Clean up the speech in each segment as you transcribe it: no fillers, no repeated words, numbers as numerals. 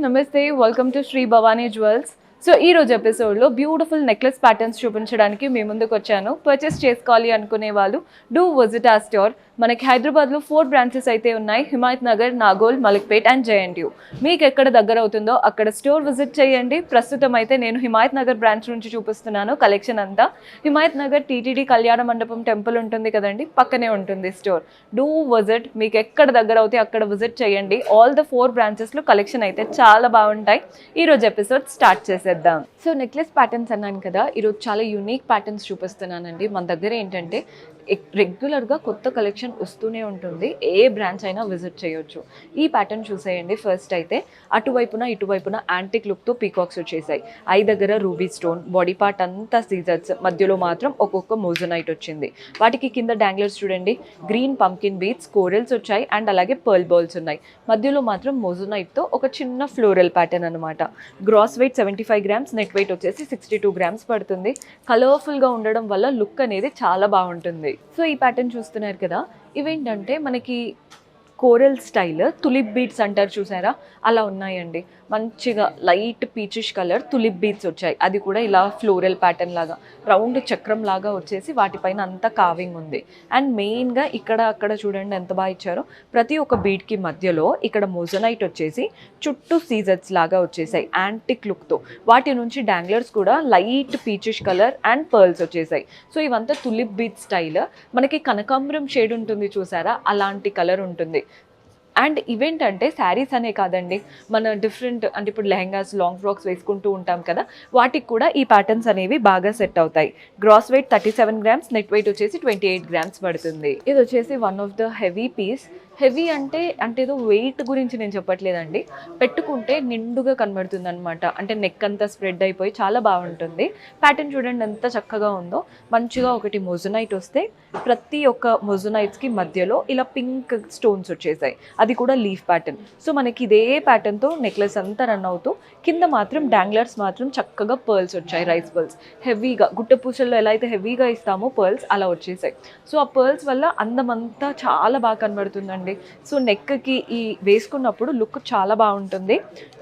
నమస్తే welcome to Shri Bhavani jewels. So ఈ రోజు ఎపిసోడ్లో బ్యూటిఫుల్ నెక్లెస్ ప్యాటర్న్స్ చూపించడానికి మీ ముందుకు వచ్చాను. పర్చేస్ చేసుకోవాలి అనుకునే వాళ్ళు డూ విజిట్ ఆ స్టోర్. మనకి హైదరాబాద్లో 4 బ్రాంచెస్ అయితే ఉన్నాయి. Himayat Nagar, Nagole, Malakpet and JNTU. మీకు ఎక్కడ దగ్గర అవుతుందో అక్కడ స్టోర్ విజిట్ చేయండి. ప్రస్తుతం అయితే నేను హిమాయత్ నగర్ బ్రాంచ్ నుంచి చూపిస్తున్నాను కలెక్షన్ అంతా. హిమాయత్ నగర్ టీటీడీ కళ్యాణ మండపం టెంపుల్ ఉంటుంది కదండి, పక్కనే ఉంటుంది స్టోర్. Do visit. మీకు ఎక్కడ దగ్గర అవుతే అక్కడ విజిట్ చేయండి. ఆల్ ద 4 బ్రాంచెస్లో కలెక్షన్ అయితే చాలా బాగుంటాయి. ఈరోజు ఎపిసోడ్ స్టార్ట్ చేసేద్దాం. సో నెక్లెస్ ప్యాటర్న్స్ అన్నాను కదా, ఈరోజు చాలా యూనిక్ ప్యాటర్న్స్ చూపిస్తున్నానండి. మన దగ్గర ఏంటంటే రెగ్యులర్గా కొత్త కలెక్షన్ వస్తూనే ఉంటుంది. ఏ బ్రాంచ్ అయినా విజిట్ చేయొచ్చు. ఈ ప్యాటర్న్ చూసేయండి. ఫస్ట్ అయితే అటువైపున ఇటువైపున యాంటిక్ లుక్తో పీకాక్స్ వచ్చేసాయి. ఐ దగ్గర రూబీ స్టోన్, బాడీ పార్ట్ అంతా సీజర్స్, మధ్యలో మాత్రం ఒక్కొక్క మోజనైట్ వచ్చింది. వాటికి కింద డాంగ్లర్స్ చూడండి, గ్రీన్ పంకిన్ బీట్స్, కోరల్స్ వచ్చాయి అండ్ అలాగే పర్ల్ బాల్స్ ఉన్నాయి. మధ్యలో మాత్రం మోజనైట్తో ఒక చిన్న ఫ్లోరల్ ప్యాటర్న్ అనమాట. Gross weight 75 grams, net weight వచ్చేసి 62 గ్రామ్స్ పడుతుంది. కలర్ఫుల్గా ఉండడం వల్ల లుక్ అనేది చాలా బాగుంటుంది. సో ఈ ప్యాటర్న్ చూస్తున్నారు కదా, ఇవేంటంటే మనకి కోరల్ స్టైల్ తులిప్ బీట్స్ అంటారు చూసారా, అలా ఉన్నాయండి. మంచిగా light peachish colour tulip beads వచ్చాయి. అది కూడా ఇలా ఫ్లోరల్ ప్యాటర్న్ లాగా రౌండ్ చక్రం లాగా వచ్చేసి వాటిపైన అంతా కావింగ్ ఉంది. అండ్ మెయిన్గా ఇక్కడ అక్కడ చూడండి ఎంత బాగా ఇచ్చారో. ప్రతి ఒక్క బీట్కి మధ్యలో ఇక్కడ మోజనైట్ వచ్చేసి చుట్టూ సీజర్స్ లాగా వచ్చేసాయి యాంటిక్ లుక్తో. వాటి నుంచి డాంగ్లర్స్ కూడా light peachish colour and pearls వచ్చేసాయి. సో ఇవంతా తులిప్ బీట్ స్టైల్. మనకి కనకాంబరం షేడ్ ఉంటుంది చూసారా, అలాంటి కలర్ ఉంటుంది. అండ్ ఇవేంటంటే శారీస్ అనే కాదండి, మన డిఫరెంట్ అంటే ఇప్పుడు లెహెంగాస్, లాంగ్ ఫ్రాక్స్ వేసుకుంటూ ఉంటాం కదా, వాటికి కూడా ఈ ప్యాటర్న్స్ అనేవి బాగా సెట్ అవుతాయి. Gross weight 37 grams, net weight వచ్చేసి 28 గ్రామ్స్ పడుతుంది. ఇది వచ్చేసి one of the heavy piece. Heavy అంటే ఏదో వెయిట్ గురించి నేను చెప్పట్లేదండి, పెట్టుకుంటే నిండుగా కనబడుతుంది అనమాట. అంటే నెక్ అంతా స్ప్రెడ్ అయిపోయి చాలా బాగుంటుంది. ప్యాటర్న్ చూడండి ఎంత చక్కగా ఉందో. మంచిగా ఒకటి మొజనైట్ వస్తే ప్రతి ఒక్క మొజనైట్స్కి మధ్యలో ఇలా పింక్ స్టోన్స్ వచ్చేసాయి. అది కూడా లీఫ్ ప్యాటర్న్. సో మనకి ఇదే ప్యాటర్న్తో నెక్లెస్ అంతా రన్ అవుతూ కింద మాత్రం డాంగ్లర్స్ మాత్రం చక్కగా పర్ల్స్ వచ్చాయి, రైస్ పర్ల్స్. హెవీగా గుట్టపూసల్లో ఎలా అయితే హెవీగా ఇస్తామో పర్ల్స్ అలా వచ్చేసాయి. సో ఆ పర్ల్స్ వల్ల అందమంతా చాలా బాగా కనబడుతుందండి. సో నెక్కి ఈ వేసుకున్నప్పుడు లుక్ చాలా బాగుంటుంది.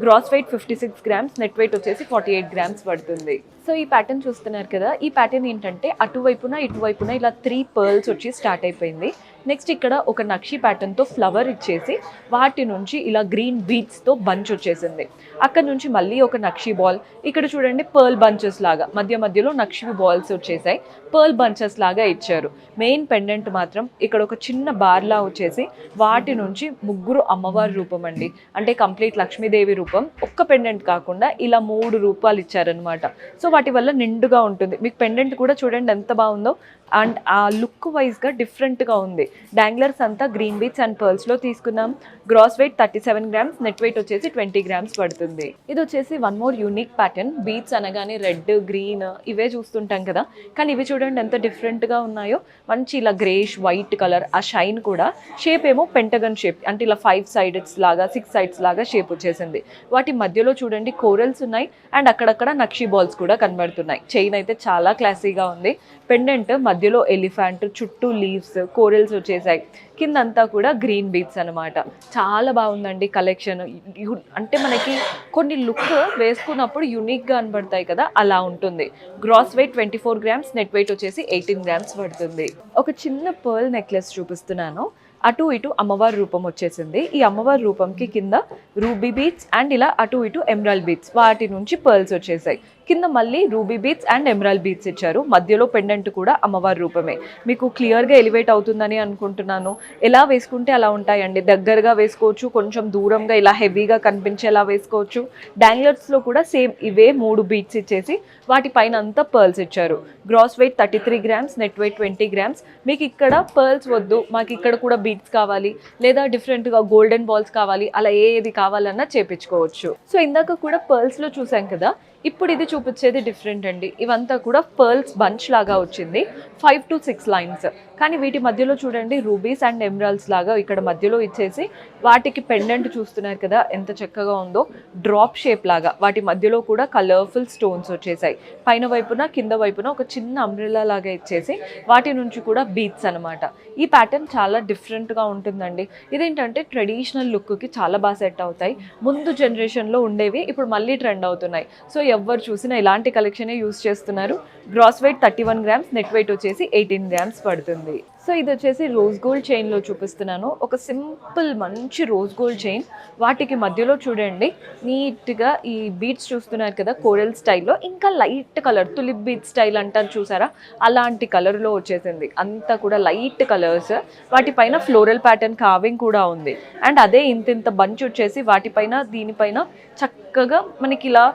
Gross weight 56 grams, net weight వచ్చేసి 48 గ్రామ్స్ పడుతుంది. సో ఈ ప్యాటర్న్ చూస్తున్నారు కదా, ఈ ప్యాటర్న్ ఏంటంటే అటువైపున ఇటువైపున ఇలా 3 పర్ల్స్ వచ్చి స్టార్ట్ అయిపోయింది. నెక్స్ట్ ఇక్కడ ఒక నక్షి ప్యాటర్న్తో ఫ్లవర్ ఇచ్చేసి వాటి నుంచి ఇలా గ్రీన్ బీట్స్తో బంచ్ వచ్చేసింది. అక్కడ నుంచి మళ్ళీ ఒక నక్షి బాల్. ఇక్కడ చూడండి పర్ల్ బంచెస్ లాగా మధ్య మధ్యలో నక్షి బాల్స్ వచ్చేసాయి. పర్ల్ బంచెస్ లాగా ఇచ్చారు. మెయిన్ పెండెంట్ మాత్రం ఇక్కడ ఒక చిన్న బార్లా వచ్చేసి వాటి నుంచి ముగ్గురు అమ్మవారి రూపం అండి. అంటే కంప్లీట్ లక్ష్మీదేవి రూపం. ఒక్క పెండెంట్ కాకుండా ఇలా 3 రూపాలు ఇచ్చారనమాట. సో వాటి వల్ల నిండుగా ఉంటుంది. మీకు పెండెంట్ కూడా చూడండి ఎంత బాగుందో. అండ్ ఆ లుక్ వైజ్గా డిఫరెంట్గా ఉంది. డాంగ్లర్స్ అంతా గ్రీన్ బీట్స్ అండ్ పర్ల్స్లో తీసుకున్నాం. Gross weight 37 grams, net weight వచ్చేసి 20 గ్రామ్స్ పడుతుంది. ఇది వచ్చేసి one more unique pattern. Beads అనగానే రెడ్, గ్రీన్ ఇవే చూస్తుంటాం కదా, కానీ ఇవి చూడండి ఎంత డిఫరెంట్గా ఉన్నాయో. మంచి ఇలా గ్రేష్ వైట్ కలర్. ఆ షైన్ కూడా షేప్ ఏమో పెంటగన్ షేప్, అంటే ఇలా 5 సైడ్స్ లాగా 6 సైడ్స్ లాగా షేప్ వచ్చేసింది. వాటి మధ్యలో చూడండి కోరల్స్ ఉన్నాయి అండ్ అక్కడక్కడ నక్షి బాల్స్ కూడా కనబడుతున్నాయి. చైన్ అయితే చాలా క్లాసీగా ఉంది. పెండెంట్ మధ్యలో ఎలిఫెంట్, చుట్టూ లీవ్స్, కోరల్స్ వచ్చేసాయి. కిందంతా కూడా గ్రీన్ బీట్స్ అనమాట. చాలా బాగుందండి కలెక్షన్. అంటే మనకి కొన్ని లుక్ వేసుకున్నప్పుడు యూనిక్గా కనబడతాయి కదా, అలా ఉంటుంది. Gross weight 24 grams, net weight వచ్చేసి 18 గ్రామ్స్ పడుతుంది. ఒక చిన్న పర్ల్ నెక్లెస్ చూపిస్తున్నాను. అటు ఇటు అమ్మవారి రూపం వచ్చేసింది. ఈ అమ్మవారి రూపంకి కింద రూబీ బీట్స్ అండ్ ఇలా అటు ఇటు ఎమరాల్డ్ బీట్స్, వాటి నుంచి పర్ల్స్ వచ్చేసాయి. కింద మళ్ళీ ruby beats and emerald beats ఇచ్చారు. మధ్యలో పెండెంట్ కూడా అమ్మవారి రూపమే. మీకు క్లియర్గా ఎలివేట్ అవుతుందని అనుకుంటున్నాను. ఎలా వేసుకుంటే అలా ఉంటాయండి. దగ్గరగా వేసుకోవచ్చు, కొంచెం దూరంగా ఇలా హెవీగా కనిపించేలా వేసుకోవచ్చు. డాంగ్లర్స్లో కూడా సేమ్ ఇవే 3 బీట్స్ ఇచ్చేసి వాటి పైన అంతా పర్ల్స్ ఇచ్చారు. Gross weight 33 grams, net weight 20 grams. మీకు ఇక్కడ పర్ల్స్ వద్దు, మాకు ఇక్కడ కూడా బీట్స్ కావాలి, లేదా డిఫరెంట్గా గోల్డెన్ బాల్స్ కావాలి, అలా ఏది కావాలన్నా చేపించుకోవచ్చు. సో ఇందాక కూడా పర్ల్స్లో చూసాం కదా, ఇప్పుడు ఇది చూపించేది డిఫరెంట్ అండి. ఇవంతా కూడా పర్ల్స్ బంచ్ లాగా వచ్చింది, 5 to 6 లైన్స్. కానీ వీటి మధ్యలో చూడండి రూబీస్ అండ్ ఎమరాల్డ్స్ లాగా ఇక్కడ మధ్యలో ఇచ్చేసి వాటికి పెండెంట్ చూస్తున్నారు కదా ఎంత చక్కగా ఉందో, డ్రాప్ షేప్ లాగా వాటి మధ్యలో కూడా కలర్ఫుల్ స్టోన్స్ వచ్చేసాయి. పైన వైపున కింద వైపున ఒక చిన్న అంబ్రెల్లా లాగా ఇచ్చేసి వాటి నుంచి కూడా బీట్స్ అనమాట. ఈ ప్యాటర్న్ చాలా డిఫరెంట్గా ఉంటుందండి. ఇదేంటంటే ట్రెడిషనల్ లుక్కి చాలా బాగా సెట్ అవుతాయి. ముందు జనరేషన్లో ఉండేవి ఇప్పుడు మళ్ళీ ట్రెండ్ అవుతున్నాయి. సో ఎవరు చూసినా ఇలాంటి కలెక్షనే యూస్ చేస్తున్నారు. Gross weight 31 grams, net weight వచ్చేసి 18 గ్రామ్స్ పడుతుంది. సో ఇది వచ్చేసి రోజ్ గోల్డ్ చైన్లో చూపిస్తున్నాను. ఒక సింపుల్ మంచి రోజ్ గోల్డ్ చైన్, వాటికి మధ్యలో చూడండి నీట్గా ఈ బీట్స్ చూస్తున్నారు కదా కోరల్ స్టైల్లో, ఇంకా light colour tulip beat style అంటారు చూసారా, అలాంటి కలర్లో వచ్చేసింది. అంతా కూడా లైట్ కలర్స్, వాటిపైన ఫ్లోరల్ ప్యాటర్న్ కార్వింగ్ కూడా ఉంది. అండ్ అదే ఇంత బంచ్ వచ్చేసి వాటిపైన దీనిపైన చక్కగా మనకి ఇలా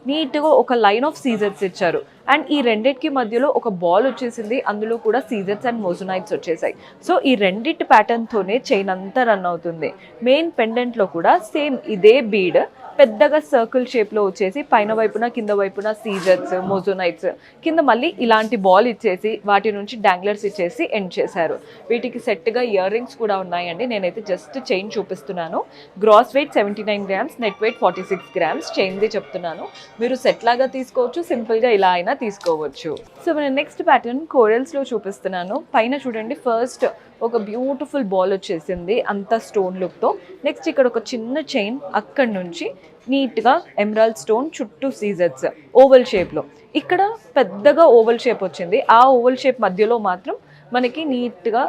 నీట్గా ఒక లైన్ ఆఫ్ సీజర్స్ ఇచ్చారు. అండ్ ఈ రెండిటికి మధ్యలో ఒక బాల్ వచ్చేసింది, అందులో కూడా సీజర్స్ అండ్ మోజోనైట్స్ వచ్చేసాయి. సో ఈ రెండిటి ప్యాటర్న్తోనే చైన్ అంతా రన్ అవుతుంది. మెయిన్ పెండెంట్లో కూడా సేమ్ ఇదే బీడ్ పెద్దగా సర్కిల్ షేప్లో వచ్చేసి పైన వైపున కింద వైపున సీజర్స్ మోజోనైట్స్, కింద మళ్ళీ ఇలాంటి బాల్ ఇచ్చేసి వాటి నుంచి డాంగ్లర్స్ ఇచ్చేసి ఎండ్ చేశారు. వీటికి సెట్గా ఇయర్ రింగ్స్ కూడా ఉన్నాయండి. నేనైతే జస్ట్ చైన్ చూపిస్తున్నాను. Gross weight 79 grams, net weight 46 grams. చైన్ది చెప్తున్నాను, మీరు సెట్ లాగా తీసుకోవచ్చు, సింపుల్గా ఇలా అయినా తీసుకోవచ్చు. సో మన నెక్స్ట్ ప్యాటర్న్ కోరల్స్లో చూపిస్తున్నాను. పైన చూడండి ఫస్ట్ ఒక బ్యూటిఫుల్ బాల్ వచ్చేసింది అంతా స్టోన్ లుక్తో. నెక్స్ట్ ఇక్కడ ఒక చిన్న చైన్, అక్కడి నుంచి నీట్గా ఎమరాల్డ్ స్టోన్ చుట్టూ సీజర్స్ ఓవల్ షేప్లో. ఇక్కడ పెద్దగా ఓవల్ షేప్ వచ్చింది, ఆ ఓవల్ షేప్ మధ్యలో మాత్రం మనకి నీట్గా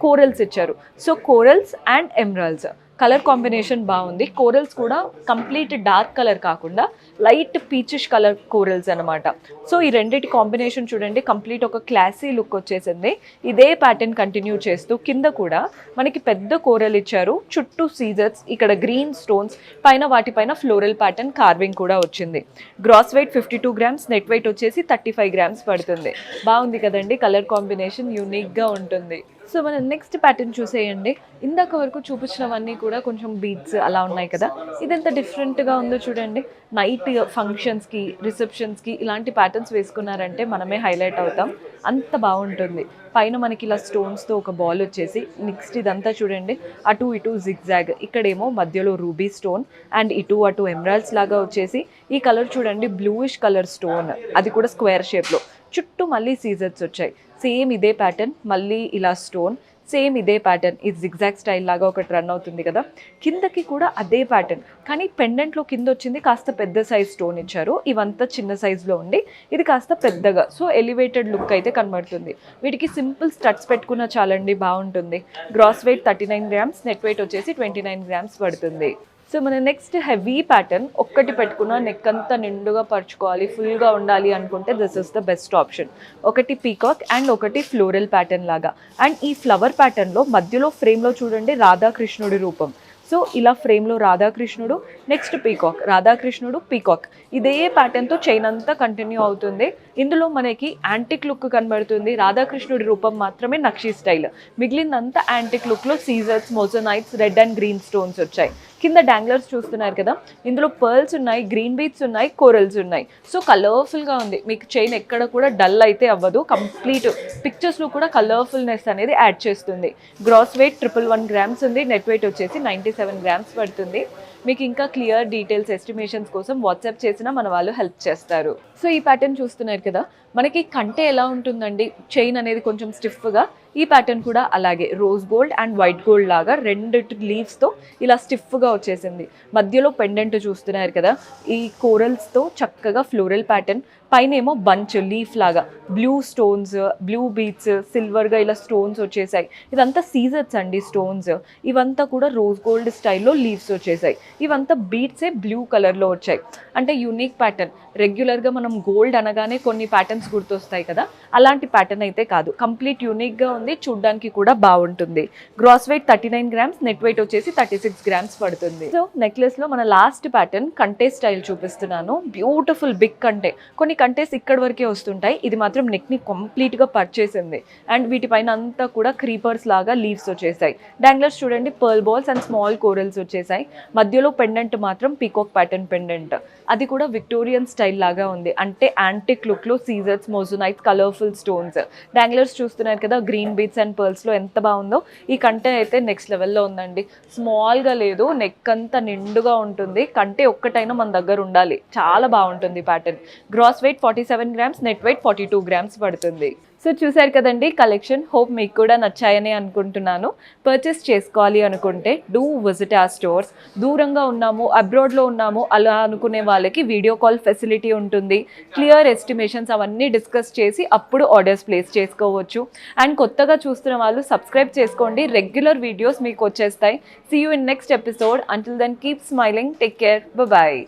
కోరల్స్ ఇచ్చారు. So corals and emeralds colour combination బాగుంది. కోరల్స్ కూడా కంప్లీట్ డార్క్ కలర్ కాకుండా లైట్ పీచిష్ కలర్ కోరల్స్ అనమాట. సో ఈ రెండింటి కాంబినేషన్ చూడండి కంప్లీట్ ఒక క్లాసీ లుక్ వచ్చేసింది. ఇదే ప్యాటర్న్ కంటిన్యూ చేస్తూ కింద కూడా మనకి పెద్ద కోరల్ ఇచ్చారు, చుట్టూ సీజర్స్, ఇక్కడ గ్రీన్ స్టోన్స్, పైన వాటిపైన ఫ్లోరల్ ప్యాటర్న్ కార్వింగ్ కూడా వచ్చింది. Gross weight 52 grams, net weight వచ్చేసి 35 గ్రామ్స్ పడుతుంది. బాగుంది కదండి, కలర్ కాంబినేషన్ యూనిక్గా ఉంటుంది. సో మనం నెక్స్ట్ ప్యాటర్న్ చూసేయండి. ఇందాక వరకు చూపించినవన్నీ కూడా కొంచెం బీట్స్ అలా ఉన్నాయి కదా, ఇదెంత డిఫరెంట్గా ఉందో చూడండి. నైట్ ఫంక్షన్స్కి రిసెప్షన్స్కి ఇలాంటి ప్యాటర్న్స్ వేసుకున్నారంటే మనమే హైలైట్ అవుతాం, అంత బాగుంటుంది. పైన మనకి ఇలా స్టోన్స్తో ఒక బాల్ వచ్చేసి, నెక్స్ట్ ఇదంతా చూడండి అటు ఇటు జిగ్జాగ్, ఇక్కడేమో మధ్యలో రూబీ స్టోన్ అండ్ ఇటు అటు ఎమరాల్డ్స్ లాగా వచ్చేసి, ఈ కలర్ చూడండి బ్లూయిష్ కలర్ స్టోన్, అది కూడా స్క్వేర్ షేప్లో, చుట్టూ మళ్ళీ సీజర్స్ వచ్చాయి. సేమ్ ఇదే ప్యాటర్న్, మళ్ళీ ఇలా స్టోన్, సేమ్ ఇదే ప్యాటర్న్, ఇది జిగ్జాగ్ స్టైల్ లాగా ఒకటి రన్ అవుతుంది కదా. కిందకి కూడా అదే ప్యాటర్న్, కానీ పెండెంట్లో కింద వచ్చింది కాస్త పెద్ద సైజ్ స్టోన్ ఇచ్చారు, ఇవంతా చిన్న సైజులో ఉండి ఇది కాస్త పెద్దగా, సో ఎలివేటెడ్ లుక్ అయితే కనబడుతుంది. వీటికి సింపుల్ స్టడ్స్ పెట్టుకున్న చాలండి, బాగుంటుంది. Gross weight 39 grams, net weight వచ్చేసి 29 గ్రామ్స్ పడుతుంది. సో మన నెక్స్ట్ హెవీ ప్యాటర్న్, ఒక్కటి పెట్టుకున్న నెక్ అంతా నిండుగా పరుచుకోవాలి, ఫుల్గా ఉండాలి అనుకుంటే this is the best option. ఒకటి పీకాక్ అండ్ ఒకటి ఫ్లోరల్ ప్యాటర్న్ లాగా. అండ్ ఈ ఫ్లవర్ ప్యాటర్న్లో మధ్యలో ఫ్రేమ్లో చూడండి రాధాకృష్ణుడి రూపం. సో ఇలా ఫ్రేమ్లో రాధాకృష్ణుడు, నెక్స్ట్ పీకాక్, రాధాకృష్ణుడు పీకాక్, ఇదే ప్యాటర్న్తో చైన్ అంతా కంటిన్యూ అవుతుంది. ఇందులో మనకి యాంటిక్ లుక్ కనబడుతుంది, రాధాకృష్ణుడి రూపం మాత్రమే నక్షి స్టైల్, మిగిలిందంతా యాంటిక్ లుక్లో సీజర్స్ moissanites red and green stones వచ్చాయి. కింద డాంగ్లర్స్ చూస్తున్నారు కదా, ఇందులో పర్ల్స్ ఉన్నాయి, గ్రీన్ బీట్స్ ఉన్నాయి, కోరల్స్ ఉన్నాయి. సో కలర్ఫుల్గా ఉంది, మీకు చైన్ ఎక్కడ కూడా డల్ అయితే అవ్వదు, కంప్లీట్ పిక్చర్స్లో కూడా కలర్ఫుల్నెస్ అనేది యాడ్ చేస్తుంది. గ్రాస్ వెయిట్ 111 గ్రామ్స్ ఉంది, నెట్ వెయిట్ వచ్చేసి 97 గ్రామ్స్ పడుతుంది. మీకు ఇంకా క్లియర్ డీటెయిల్స్ ఎస్టిమేషన్స్ కోసం వాట్సాప్ చేసినా మన వాళ్ళు హెల్ప్ చేస్తారు. సో ఈ ప్యాటర్న్ చూస్తున్నారు కదా, మనకి కంటే ఎలా ఉంటుందండి చైన్ అనేది కొంచెం స్టిఫ్గా, ఈ ప్యాటర్న్ కూడా అలాగే rose gold and white gold లాగా రెండు లీవ్స్తో ఇలా స్టిఫ్గా వచ్చేసింది. మధ్యలో పెండెంట్ చూస్తున్నారు కదా, ఈ కోరల్స్తో చక్కగా ఫ్లోరల్ ప్యాటర్న్, పైన ఏమో బంచ్ లీఫ్ లాగా బ్లూ స్టోన్స్, బ్లూ బీట్స్, సిల్వర్గా ఇలా స్టోన్స్ వచ్చేసాయి. ఇదంతా సీజర్స్ అండి స్టోన్స్, ఇవంతా కూడా రోజ్ గోల్డ్ స్టైల్లో లీవ్స్ వచ్చేసాయి. ఇవంతా బీట్సే బ్లూ కలర్లో వచ్చాయి. అంటే యూనిక్ ప్యాటర్న్. రెగ్యులర్గా మనం గోల్డ్ అనగానే కొన్ని ప్యాటర్న్స్ గుర్తొస్తాయి కదా, అలాంటి ప్యాటర్న్ అయితే కాదు, కంప్లీట్ యూనిక్గా ఉంది, చూడ్డానికి కూడా బాగుంటుంది. Gross weight 39 grams, net weight వచ్చేసి 36 గ్రామ్స్ పడుతుంది. సో నెక్లెస్లో మన లాస్ట్ ప్యాటర్న్ కంటే స్టైల్ చూపిస్తున్నాను. బ్యూటిఫుల్ బిగ్ కంటే, కొన్ని కంటేస్ ఇక్కడ వరకే వస్తుంటాయి, ఇది మాత్రం నెక్ని కంప్లీట్గా పర్చేసింది. అండ్ వీటిపైన అంతా కూడా క్రీపర్స్ లాగా లీవ్స్ వచ్చేసాయి. డాంగ్లర్స్ చూడండి pearl balls and small corals వచ్చేసాయి. మధ్యలో పెండెంట్ మాత్రం పీకాక్ ప్యాటర్న్ పెండెంట్. అది కూడా విక్టోరియన్ స్టైల్ లాగా ఉంది. అంటే యాంటిక్ లుక్లో సీజర్స్, మోజోనైట్స్, కలర్ఫుల్ స్టోన్స్, డాంగ్లర్స్ చూస్తున్నారు కదా గ్రీన్ బీట్స్ అండ్ పర్ల్స్లో ఎంత బాగుందో. ఈ కంటె అయితే నెక్స్ట్ లెవెల్లో ఉందండి. స్మాల్గా లేదు, నెక్ అంతా నిండుగా ఉంటుంది. కంటె ఒక్కటైనా మన దగ్గర ఉండాలి, చాలా బాగుంటుంది pattern. Gross weight 47 grams, net weight 42 grams పడుతుంది. సో చూసారు కదండి కలెక్షన్. హోప్ మీకు కూడా నచ్చాయని అనుకుంటున్నాను. పర్చేస్ చేసుకోవాలి అనుకుంటే డూ విజిట్ ఆర్ స్టోర్స్. దూరంగా ఉన్నాము, అబ్రాడ్లో ఉన్నాము అలా అనుకునే వాళ్ళకి వీడియో కాల్ ఫెసిలిటీ ఉంటుంది. క్లియర్ ఎస్టిమేషన్స్ అవన్నీ డిస్కస్ చేసి అప్పుడు ఆర్డర్స్ ప్లేస్ చేసుకోవచ్చు. అండ్ కొత్తగా చూస్తున్న వాళ్ళు సబ్స్క్రైబ్ చేసుకోండి, రెగ్యులర్ వీడియోస్ మీకు వచ్చేస్తాయి. See you in next episode. Until then keep smiling, take care, bye.